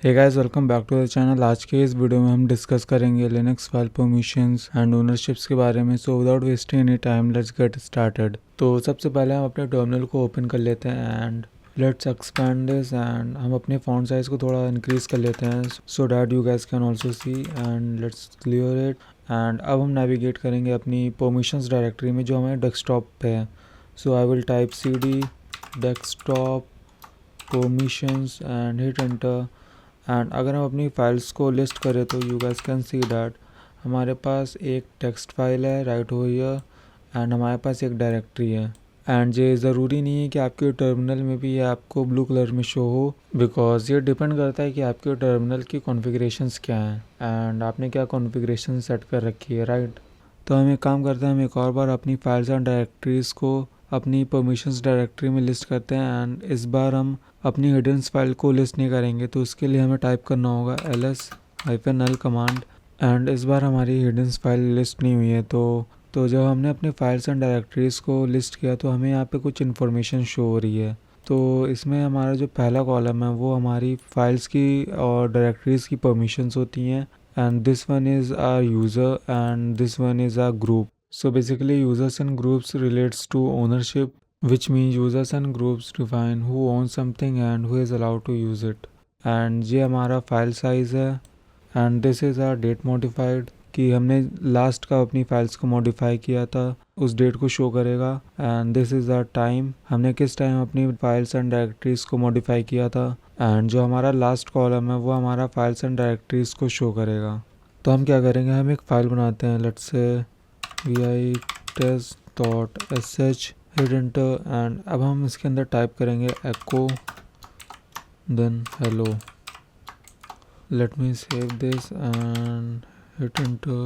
Hey guys, welcome back to the channel. आज के इस वीडियो में हम डिस्कस करेंगे Linux file permissions and ownerships के बारे में। So without wasting any time let's get started. तो सबसे पहले हम अपने टर्मिनल को ओपन कर लेते हैं and let's expand this and हम अपने फॉन्ट साइज को थोड़ा इंक्रीज कर लेते हैं so that you guys can also see and let's clear it. And अब हम नेविगेट करेंगे अपनी परमिशंस डायरेक्टरी में जो हमारे डेस्कटॉप पे है। So I will type cd desktop permissions and hit enter. And अगर हम अपनी फाइल्स को लिस्ट करें तो you guys can see that हमारे पास एक टेक्स्ट फाइल है राइट ओवर हियर एंड हमारे पास एक डायरेक्टरी है। एंड ये ज़रूरी नहीं है कि आपके टर्मिनल में भी ये आपको ब्लू कलर में शो हो, बिकॉज ये डिपेंड करता है कि आपके टर्मिनल की कॉन्फ़िगरेशंस क्या हैं एंड आपने क्या कॉन्फ़िगरेशन सेट कर रखी है, राइट। तो हम एक काम करते हैं, हम एक और बार अपनी फाइल्स एंड डायरेक्टरीज़ को अपनी परमिशंस डायरेक्टरी में लिस्ट करते हैं एंड इस बार हम अपनी हिडन फाइल को लिस्ट नहीं करेंगे। तो उसके लिए हमें टाइप करना होगा ls-l कमांड एंड इस बार हमारी हिडन फाइल लिस्ट नहीं हुई है। तो जब हमने अपने फाइल्स एंड डायरेक्टरीज़ को लिस्ट किया तो हमें यहाँ पे कुछ इन्फॉर्मेशन शो हो रही है। तो इसमें हमारा जो पहला कॉलम है वो हमारी फाइल्स की और डायरेक्टरीज़ की परमिशंस होती हैं and this one is our user and this one is our group. So basically users and groups relates to ownership, which means users and groups define who owns something and who is allowed to use it. And ये हमारा file size है and this is our date modified कि हमने last का अपनी files को modify किया था उस डेट को शो करेगा। And this is our time, हमने किस टाइम अपनी फाइल्स एंड डायरेक्टरीज को मॉडिफाई किया था। एंड जो हमारा लास्ट कॉलम है वो हमारा फाइल्स एंड डायरेक्टरीज को शो करेगा। तो हम क्या करेंगे, हम एक फ़ाइल बनाते हैं, let's say vi test.sh, hit enter and अब हम इसके अंदर टाइप करेंगे echo then hello। let me save this and hit enter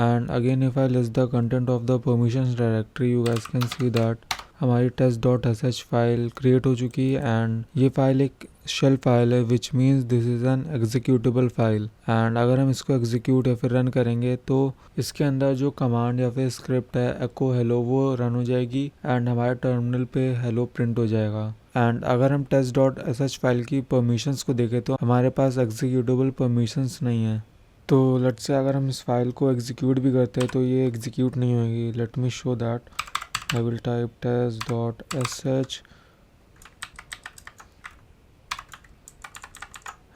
and again if I list the content of the permissions directory you guys can see that हमारी test.sh file create हो चुकी है and ये file एक shell file है which means this is an executable file. And अगर हम इसको एग्जीक्यूट या फिर रन करेंगे तो इसके अंदर जो कमांड या फिर स्क्रिप्ट है एको हेलो वो रन हो जाएगी एंड हमारे टर्मिनल पे हेलो प्रिंट हो जाएगा। एंड अगर हम test.sh फाइल की परमिशंस को देखें तो हमारे पास एग्जीक्यूटेबल परमिशंस नहीं है। तो लेट्स से अगर हम इस फाइल को एग्जीक्यूट भी करते हैं तो ये एग्जीक्यूट नहीं होगी। Let me show that I will type test.sh,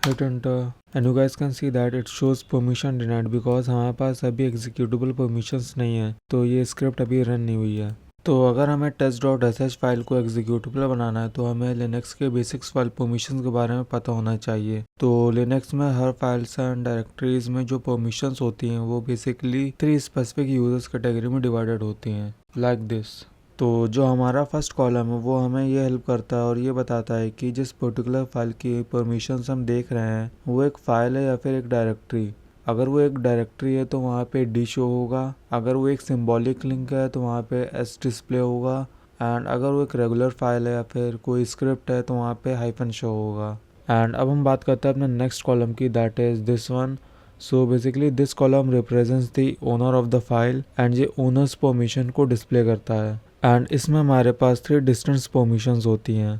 hit enter and you guys can see that it shows permission denied because हमारे पास अभी एग्जीक्यूटेबल परमिशंस नहीं है तो ये स्क्रिप्ट अभी रन नहीं हुई है। तो अगर हमें test.sh फाइल को एग्जीक्यूटेबल बनाना है तो हमें लिनक्स के बेसिक्स फाइल परमिशंस के बारे में पता होना चाहिए। तो लिनक्स में हर फाइल्स एंड डायरेक्टरीज में जो परमिशंस होती हैं वो बेसिकली 3 स्पेसिफिक यूजर्स कैटेगरी में डिवाइडेड होती हैं लाइक दिस। तो जो हमारा फर्स्ट कॉलम है वो हमें ये हेल्प करता है और ये बताता है कि जिस पर्टिकुलर फाइल की परमिशंस हम देख रहे हैं वो एक फ़ाइल है या फिर एक डायरेक्टरी। अगर वो एक डायरेक्टरी है तो वहाँ पे डी शो होगा, अगर वो एक सिंबॉलिक लिंक है तो वहाँ पे एस डिस्प्ले होगा एंड अगर वो एक रेगुलर फाइल है या फिर कोई स्क्रिप्ट है तो वहाँ पे हाइफन शो होगा। एंड अब हम बात करते हैं अपने नेक्स्ट कॉलम की, that is this one. So basically this column represents the owner of the file and ये ओनर्स परमिशन को डिस्प्ले करता है। एंड इसमें हमारे पास 3 डिस्टेंस परमिशंस होती हैं।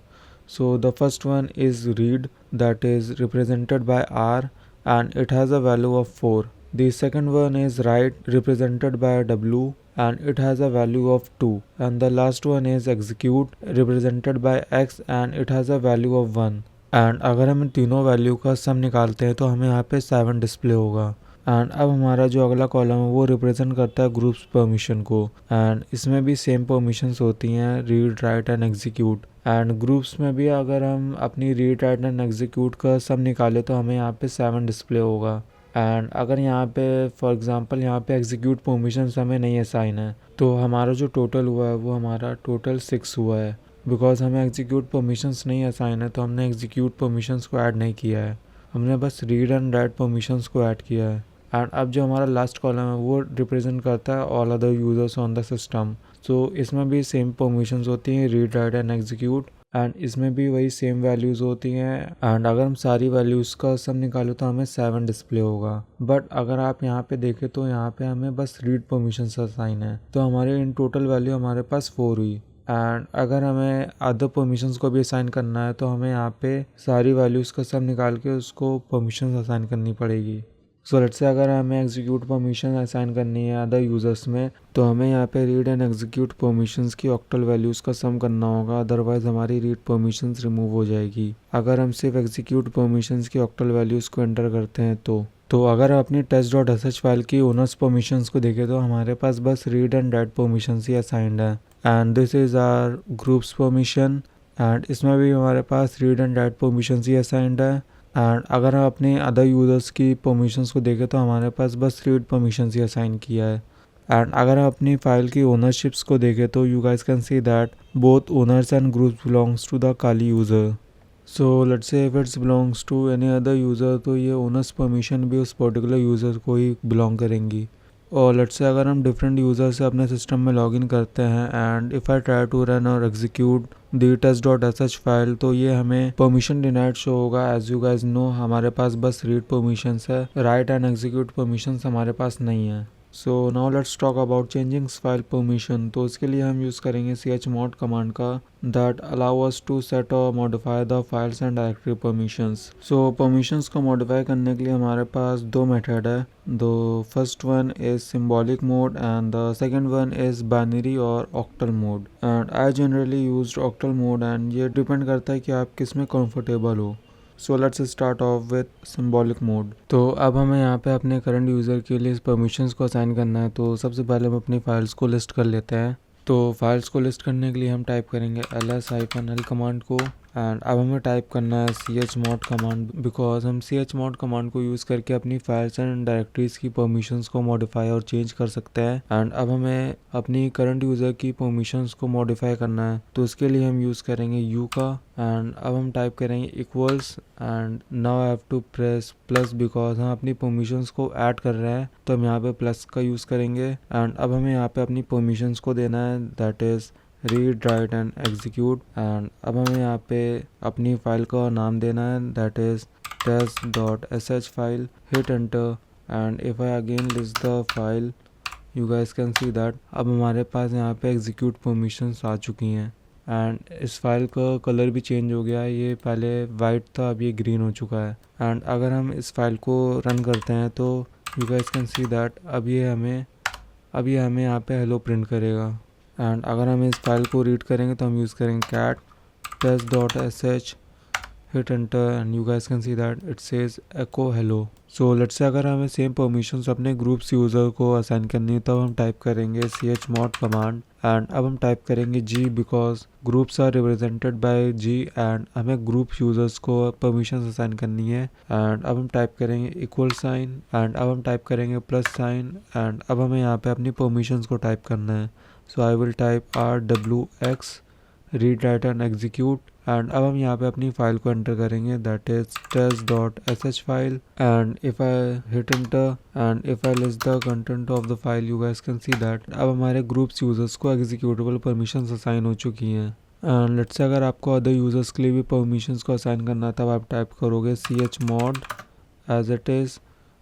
So the first one is read that is represented by R and it has a value of 4. The second one is write represented by W and it has a value of 2. And the last one is execute represented by X and it has a value of 1. And अगर हम इन तीनों value का सम निकालते हैं तो हमें यहाँ पे 7 डिस्प्ले होगा। एंड अब हमारा जो अगला कॉलम है वो रिप्रेजेंट करता है ग्रुप्स परमिशन को एंड इसमें भी सेम परमिशंस होती हैं, read write and execute. And groups में भी अगर हम अपनी रीड राइट एंड एग्जीक्यूट का सम निकाले तो हमें यहाँ पे 7 डिस्प्ले होगा। एंड अगर यहाँ पे फॉर एग्जांपल यहाँ पे एग्जीक्यूट परमिशंस हमें नहीं असाइन है तो हमारा जो टोटल हुआ है वो हमारा टोटल 6 हुआ है। बिकॉज हमें एग्जीक्यूट परमिशंस नहीं असाइन है तो हमने एग्जीक्यूट परमिशंस को ऐड नहीं किया है, हमने बस रीड एंड राइट परमिशंस को ऐड किया है। एंड अब जो हमारा लास्ट कॉलम है वो रिप्रेजेंट करता है all other users on the system. So इसमें भी सेम परमिशंस होती हैं, read write and execute, and इसमें भी वही सेम वैल्यूज़ होती हैं। एंड अगर हम सारी वैल्यूज़ का सम निकालें तो हमें 7 डिस्प्ले होगा। बट अगर आप यहाँ पे देखें तो यहाँ पे हमें बस रीड परमिशन असाइन है तो हमारे इन टोटल वैल्यू हमारे पास 4 हुई। एंड अगर हमें अदर परमिशंस को भी असाइन करना है तो हमें यहाँ पे सारी वैल्यूज़ का सब निकाल के उसको परमिशंस असाइन करनी पड़ेगी। सो लेट्स से अगर हमें एग्जीक्यूट परमिशन असाइन करनी है अदर यूज़र्स में तो हमें यहाँ पे रीड एंड एग्जीक्यूट परमिशंस की ऑक्टल वैल्यूज़ का सम करना होगा, अदरवाइज हमारी रीड परमिशंस रिमूव हो जाएगी। अगर हम सिर्फ एग्जीक्यूट परमिशंस की ऑक्टल वैल्यूज़ को एंटर करते हैं तो अगर अपनी test.sh फाइल की ओनर्स परमिशंस को देखें तो हमारे पास बस रीड एंड राइट परमिशंस ही असाइंड है and this is our groups permission and इसमें भी हमारे पास रीड एंड राइट परमिशंस ही असाइंड है। एंड अगर हम अपने अदर यूज़र्स की परमिशंस को देखें तो हमारे पास बस रीड परमिशंस ही असाइन किया है। एंड अगर हम अपनी फाइल की ओनरशिप्स को देखें तो you guys can see that both owners and groups belongs to the Kali user. So let's say if it's belongs to any other user तो ये ओनर्स परमिशन भी उस पर्टिकुलर यूज़र को ही बिलोंग करेंगी। और लेट्स से अगर हम डिफरेंट यूज़र से अपने सिस्टम में लॉगिन करते हैं and if I try to run और एग्जीक्यूट दी test.sh फाइल तो ये हमें परमिशन डिनाइड शो होगा। एज यू गाइज नो हमारे पास बस रीड परमिशंस है, राइट एंड एग्जीक्यूट परमिशंस हमारे पास नहीं है। So now let's talk about changing file permission. तो इसके लिए हम यूज़ करेंगे chmod कमांड का that allow us to set or modify the files and directory permissions। So permissions को modify करने के लिए हमारे पास दो मेथड है। The first one is symbolic mode and the second one is binary और octal mode and I generally used octal mode and ये depend करता है कि आप किस में कंफर्टेबल हो। So let's start of with symbolic mode. तो अब हमें यहाँ पे अपने करंट यूज़र के लिए परमिशंस को असाइन करना है। तो सबसे पहले हम अपनी फाइल्स को लिस्ट कर लेते हैं। तो फाइल्स को लिस्ट करने के लिए हम टाइप करेंगे ls-l कमांड को एंड अब हमें टाइप करना है chmod कमांड बिकॉज हम chmod कमांड को यूज़ करके अपनी फाइल्स एंड डायरेक्टरीज की परमिशंस को मॉडिफाई और चेंज कर सकते हैं। एंड अब हमें अपनी करंट यूज़र की परमिशंस को मॉडिफाई करना है तो उसके लिए हम यूज़ करेंगे u का एंड अब हम टाइप करेंगे equals and now I have to press plus because हम अपनी परमिशंस को ऐड कर रहे हैं तो हम यहाँ पे प्लस का यूज़ करेंगे। एंड अब हमें यहाँ पे अपनी परमिशंस को देना है that is read write and execute and अब हमें यहाँ पे अपनी फाइल का नाम देना है that is test.sh file. Hit enter and if I again list the file you guys can see that अब हमारे पास यहाँ पे एग्जीक्यूट परमिशंस आ चुकी हैं एंड इस फाइल का कलर भी चेंज हो गया है। ये पहले वाइट था अब ये ग्रीन हो चुका है। एंड अगर हम इस फाइल को रन करते हैं तो you guys can see that अब ये हमें यहाँ पे हेलो प्रिंट करेगा। एंड अगर हम इस फाइल को रीड करेंगे तो हम यूज़ करेंगे cat test.sh hit enter and you guys can see that it says echo hello. So let's से अगर हमें सेम परमिशंस अपने ग्रुप्स यूज़र को असाइन करनी है तब हम टाइप करेंगे chmod कमांड एंड अब हम टाइप करेंगे g because groups are represented by g and हमें ग्रुप यूज़र्स को परमिशंस असाइन करनी है। एंड अब हम टाइप करेंगे इक्वल साइन एंड अब हम टाइप करेंगे प्लस साइन एंड अब हमें यहाँ पे अपनी परमिशंस को टाइप करना है। So I will type rwx read write and execute and अब हम यहाँ पे अपनी फाइल को एंटर करेंगे that is test.sh file and if I hit enter and if I list the content of the file you guys can see that अब हमारे groups users को एग्जीक्यूटेबल परमिशंस असाइन हो चुकी हैं। एंड लेट्स से अगर आपको other users के लिए भी परमिशंस को असाइन करना तब आप टाइप करोगे chmod as it is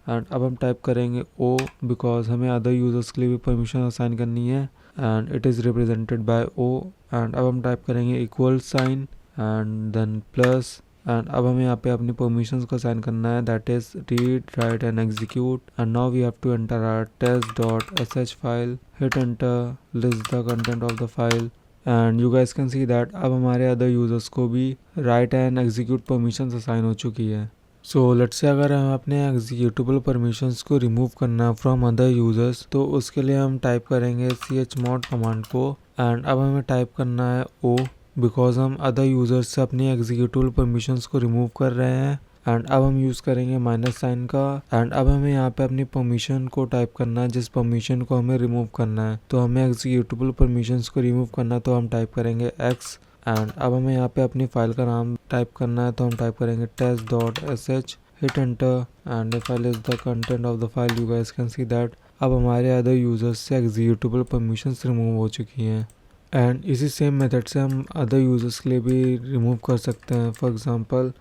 and अब हम टाइप करेंगे o बिकॉज हमें अदर यूजर्स के लिए भी परमिशन असाइन करनी है and it is represented by o and अब हम टाइप करेंगे equal sign and then plus and अब हमें यहाँ पे अपनी परमिशंस को असाइन करना है that is read write and execute and now we have to enter our test.sh file hit enter list the content of the file and you guys can see that अब हमारे other users को भी write and execute permissions assign हो चुकी है। सो let's से अगर हम अपने एग्जीक्यूटेबल परमिशंस को रिमूव करना है फ्रॉम अदर यूजर्स तो उसके लिए हम टाइप करेंगे chmod कमांड को एंड अब हमें टाइप करना है o बिकॉज हम अदर यूजर्स से अपनी एग्जीक्यूटेबल परमिशंस को रिमूव कर रहे हैं। एंड अब हम यूज़ करेंगे माइनस साइन का एंड अब हमें यहाँ पे अपनी परमिशन को टाइप करना है जिस परमिशन को हमें रिमूव करना है। तो हमें एग्जीक्यूटेबल परमिशंस को रिमूव करना है तो हम टाइप करेंगे x एंड अब हमें यहाँ पे अपनी फाइल का नाम टाइप करना है तो हम टाइप करेंगे test.sh hit enter and if I list the content of the file you guys can see that अब हमारे अदर यूजर्स से एग्जीक्यूटेबल परमिशंस रिमूव हो चुकी हैं। एंड इसी सेम मेथड से हम अदर यूजर्स के लिए भी रिमूव कर सकते हैं। फॉर एग्जांपल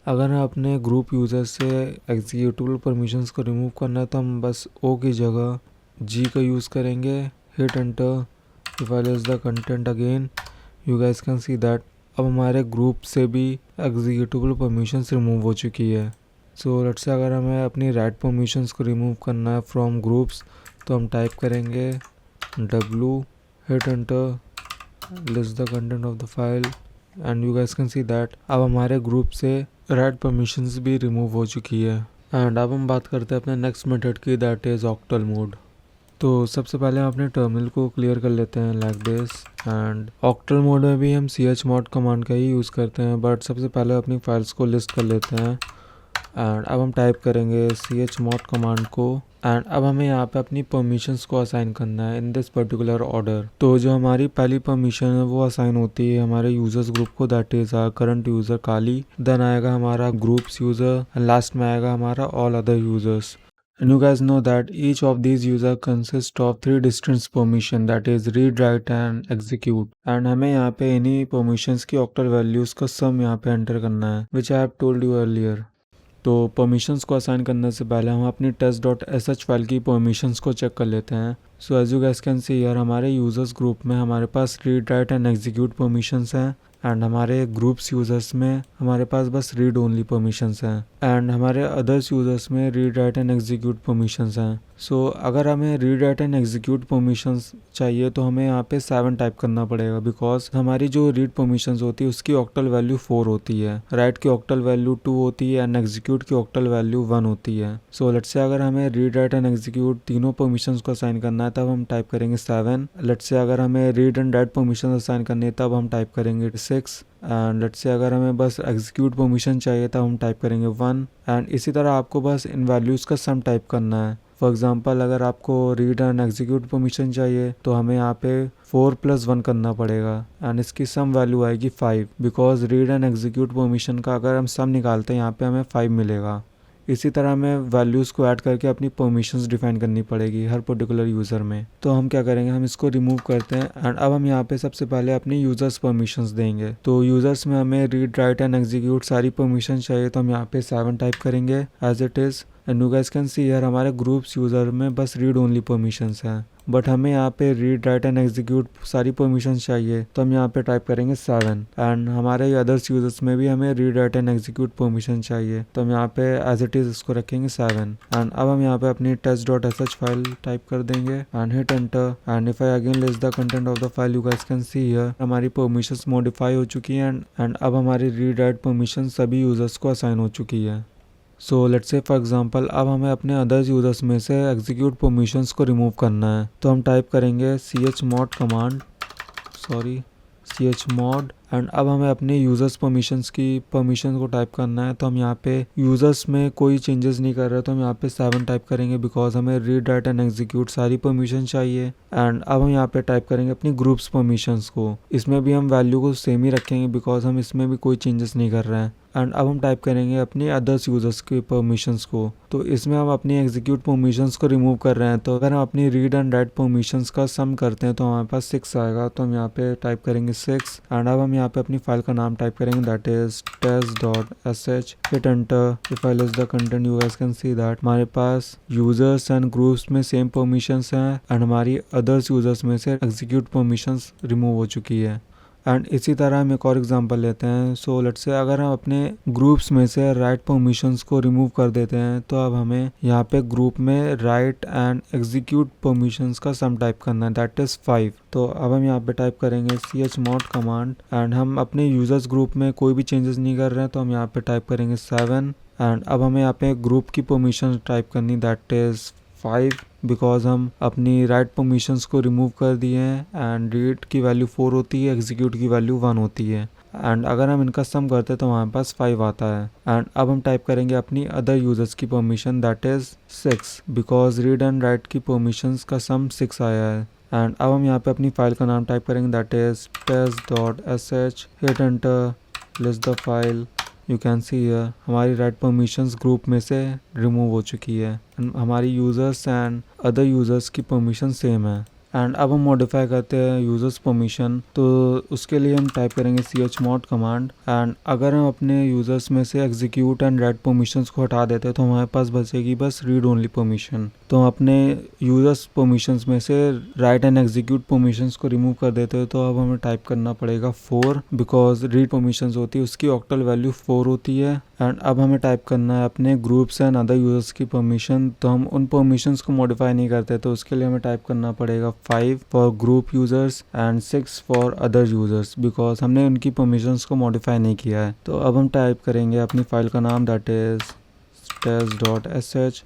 अगर हम अपने ग्रुप यूजर्स से एग्जीक्यूटेबल परमिशंस को रिमूव करना है तो हम बस ओ की जगह जी का यूज़ करेंगे hit enter if I list the content again, you guys can see that अब हमारे ग्रुप से भी एग्जीक्यूटेबल परमिशंस रिमूव हो चुकी है। सो लेट्स से अगर हमें अपनी राइट परमिशंस को रिमूव करना है फ्रॉम ग्रुप्स, तो हम टाइप करेंगे w, hit enter, list the content of the file, and you guys can see that अब हमारे ग्रुप से राइट परमिशंस भी रिमूव हो चुकी है। एंड अब हम बात करते हैं अपने नेक्स्ट मेथड की, दैट इज़ ऑक्टल मोड। तो सबसे पहले हम अपने टर्मिनल को क्लियर कर लेते हैं like this. And octal mode में भी हम chmod कमांड का ही यूज़ करते हैं, बट सबसे पहले अपनी फाइल्स को लिस्ट कर लेते हैं। एंड अब हम टाइप करेंगे chmod कमांड को, एंड अब हमें यहाँ पे अपनी परमिशंस को असाइन करना है इन दिस पर्टिकुलर ऑर्डर। तो जो हमारी पहली परमिशन है वो असाइन होती है हमारे यूजर्स ग्रुप को, that is our current user Kali, देन आएगा हमारा ग्रुप्स यूज़र, एंड लास्ट में आएगा हमारा all other users. And you guys know that each of these user consists of 3 distinct permission, that is read, write and execute. And हमें यहाँ पे इन्हीं permissions की octal values का sum यहाँ पे enter करना है, which I have told you earlier. तो परमिशंस को असाइन करने से पहले हम अपनी test.sh फाइल की परमिशंस को चेक कर लेते हैं। So as you guys can see here हमारे यूजर्स ग्रुप में हमारे पास read, write and execute permissions हैं, एंड हमारे ग्रुप्स यूजर्स में हमारे पास बस रीड ओनली परमिशंस हैं, एंड हमारे अदर्स यूजर्स में read, write and execute permissions हैं। सो अगर हमें read, write and execute permissions चाहिए तो हमें यहाँ पे 7 टाइप करना पड़ेगा, बिकॉज हमारी जो रीड परमिशंस होती है उसकी ऑक्टल वैल्यू 4 होती है, राइट की ऑक्टल वैल्यू 2 होती है एंड एग्जीक्यूट की ऑक्टल वैल्यू 1 होती है। सो लेट्स से अगर हमें रीड, राइट एंड एग्जीक्यूट तीनों परमिशंस को असाइन करना है तब हम टाइप करेंगे 7। लेट्स से अगर हमें read and write permission assign करनी है तब हम टाइप करेंगे 6। एंड लेट्स से अगर हमें बस एग्जीक्यूट परमिशन चाहिए तब हम टाइप करेंगे 1। एंड इसी तरह आपको बस इन वैल्यूज़ का सम टाइप करना है। फॉर एग्जांपल अगर आपको रीड एंड एग्जीक्यूट परमिशन चाहिए तो हमें यहाँ पे 4 + 1 करना पड़ेगा, एंड इसकी सम वैल्यू आएगी 5, because read and execute permission का अगर हम सम निकालते हैं यहाँ पे हमें 5 मिलेगा। इसी तरह हमें वैल्यूज़ को ऐड करके अपनी परमिशंस डिफाइन करनी पड़ेगी हर पर्टिकुलर यूज़र में। तो हम क्या करेंगे, हम इसको रिमूव करते हैं, एंड अब हम यहाँ पे सबसे पहले अपनी यूज़र्स परमिशंस देंगे। तो यूज़र्स में हमें रीड, राइट एंड एग्जीक्यूट सारी परमिशन चाहिए, तो हम यहाँ पे 7 टाइप करेंगे as it is. And you guys can see here हमारे ग्रुप्स यूज़र में बस रीड ओनली परमिशंस हैं, बट हमें यहाँ पे रीड, राइट एंड एग्जीक्यूट सारी परमिशन चाहिए, तो हम यहाँ पे टाइप करेंगे 7। एंड हमारे अदर्स यूजर्स में भी हमें read, write and execute permission चाहिए, तो हम यहाँ पे एज इट इज़ इसको रखेंगे 7। एंड अब हम यहाँ पे अपनी test.sh फाइल टाइप कर देंगे and hit enter. And if I again list the content of the file, you guys can see here हमारी परमिशंस मॉडिफाई हो चुकी हैं, एंड अब हमारी रीड, राइट परमिशन सभी यूजर्स को असाइन हो चुकी है। सो लेट्स से फॉर एग्जांपल अब हमें अपने अदर्स यूजर्स में से एग्जीक्यूट परमिशंस को रिमूव करना है, तो हम टाइप करेंगे chmod कमांड, chmod, एंड अब हमें अपने यूजर्स परमिशंस की परमिशन को टाइप करना है। तो हम यहाँ पे यूजर्स में कोई चेंजेस नहीं कर रहे, तो हम यहाँ पे 7 टाइप करेंगे, बिकॉज हमें रीड, राइट एंड एग्जीक्यूट सारी परमिशन चाहिए। एंड अब हम यहाँ पे टाइप करेंगे अपनी ग्रुप्स परमिशंस को, इसमें भी हम वैल्यू को सेम ही रखेंगे बिकॉज हम इसमें भी कोई चेंजेस नहीं कर रहे हैं। एंड अब हम टाइप करेंगे अपनी अदर्स यूजर्स की परमिशंस को, तो इसमें हम अपनी एग्जीक्यूट परमिशंस को रिमूव कर रहे हैं। तो अगर हम अपनी रीड एंड राइट परमिशंस का सम करते हैं तो हमारे पास 6 आएगा, तो हम यहाँ पे टाइप करेंगे 6। एंड अब हम यहाँ पे अपनी फाइल का नाम टाइप करेंगे, that is test.sh, hit enter. If I list the content, you guys can see that हमारे पास यूजर्स एंड ग्रुप्स में सेम परमिशंस हैं, एंड हमारी अदर्स यूजर्स में से एग्जीक्यूट परमिशंस रिमूव हो चुकी है। एंड इसी तरह हम एक और एग्जांपल लेते हैं। सो लेट्स से अगर हम अपने ग्रुप्स में से राइट परमिशंस को रिमूव कर देते हैं, तो अब हमें यहाँ पे ग्रुप में राइट एंड एग्जीक्यूट परमिशंस का सम टाइप करना है, दैट इज 5। तो अब हम यहाँ पे टाइप करेंगे chmod कमांड, एंड हम अपने यूजर्स ग्रुप में कोई भी चेंजेस नहीं कर रहे हैं, तो हम यहाँ पे टाइप करेंगे 7। एंड अब हमें यहाँ पे ग्रुप की परमिशन टाइप करनी, दैट इज 5, बिकॉज हम अपनी राइट परमिशंस को रिमूव कर दिए हैं, एंड रीड की वैल्यू 4 होती है, एग्जीक्यूट की वैल्यू 1 होती है। एंड अगर हम इनका सम करते हैं तो हमारे पास 5 आता है। एंड अब हम टाइप करेंगे अपनी अदर यूजर्स की permission, that is 6, because read and right की परमिशंस का सम 6 आया है। एंड अब हम यहाँ पे अपनी फाइल का नाम टाइप करेंगे, that is test.sh, hit enter, list the file. You can see here हमारी राइट परमिशंस ग्रुप में से रिमूव हो चुकी है, हमारी यूजर्स एंड अदर यूजर्स की परमिशन सेम है। एंड अब हम मॉडिफाई करते हैं यूजर्स परमिशन। तो उसके लिए हम टाइप करेंगे chmod कमांड एंड अगर हम अपने यूजर्स में से एग्जीक्यूट एंड राइट परमिशंस को हटा देते हैं तो हमारे पास बचेगी बस रीड ओनली परमिशन। तो हम अपने यूजर्स परमिशंस में से राइट एंड एग्जीक्यूट परमिशंस को रिमूव कर देते हैं। तो अब हमें टाइप करना पड़ेगा 4 बिकॉज रीड परमिशंस होती है उसकी ऑक्टल वैल्यू 4 होती है। एंड अब हमें टाइप करना है अपने ग्रुप्स एंड अदर यूजर्स की परमिशन। तो हम उन परमिशंस को मॉडिफाई नहीं करते, तो उसके लिए हमें टाइप करना पड़ेगा 5 for group users and 6 for other users because हमने उनकी परमिशंस को मॉडिफाई नहीं किया है। तो अब हम टाइप करेंगे अपनी फाइल का नाम that is test.sh,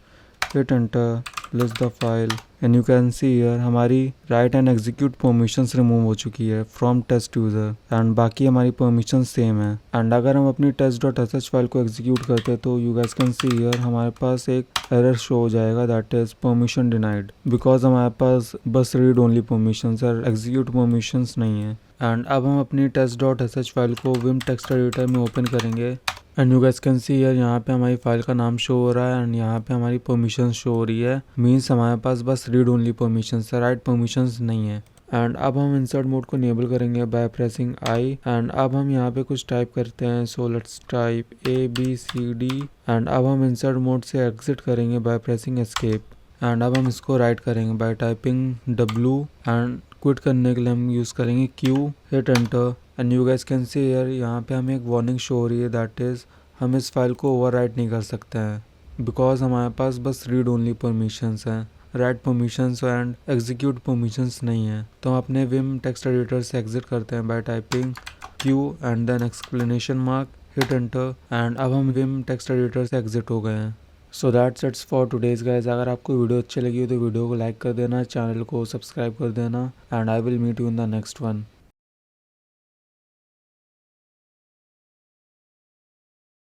hit enter, list the file and you can see here हमारी write and execute permissions remove हो चुकी है from test user एंड बाकी हमारी permissions सेम है। एंड अगर हम अपनी test.sh फाइल को एग्जीक्यूट करते हैं तो you guys can see here हमारे पास एक एरर शो हो जाएगा that is permission denied because हमारे पास बस रीड ओनली परमिशंस और एग्जीक्यूट परमिशंस नहीं है। एंड अब हम अपनी test.sh फाइल को vim टेक्स्ट एडिटर में ओपन करेंगे and you gas can see यार यहाँ पे हमारी फाइल का नाम शो हो रहा है एंड यहाँ पे हमारी परमिशन शो हो रही है। मीन्स हमारे पास बस रीड ओनली परमिशन है, राइट परमिशंस नहीं है। एंड अब हम इंसर्ट मोड को इनेबल करेंगे बाय प्रेसिंग आई एंड अब हम यहाँ पे कुछ टाइप करते हैं। So let's type ABCD and अब हम इंसर्ट मोड से एग्जिट करेंगे बाय प्रेसिंग एस्केप एंड अब हम इसको राइट करेंगे bye typing W and quit करने के लिए हम यूज़ करेंगे Q, hit enter and you guys can see here यहाँ पे हमें एक वार्निंग शो हो रही है दैट इज़ हम इस फाइल को ओवरराइट नहीं कर सकते हैं बिकॉज हमारे पास बस रीड ओनली परमिशंस हैं, write permissions and execute permissions नहीं है। तो हम अपने विम टेक्स्ट एडिटर से एग्जिट करते हैं by typing Q and then exclamation mark, hit enter and अब हम विम टेक्स्ट एडिटर से एग्जिट हो गए हैं। So that's it's for today's guys. अगर आपको वीडियो अच्छी लगी हो तो वीडियो को लाइक कर देना, चैनल को सब्सक्राइब कर देना and I will meet you in the next one.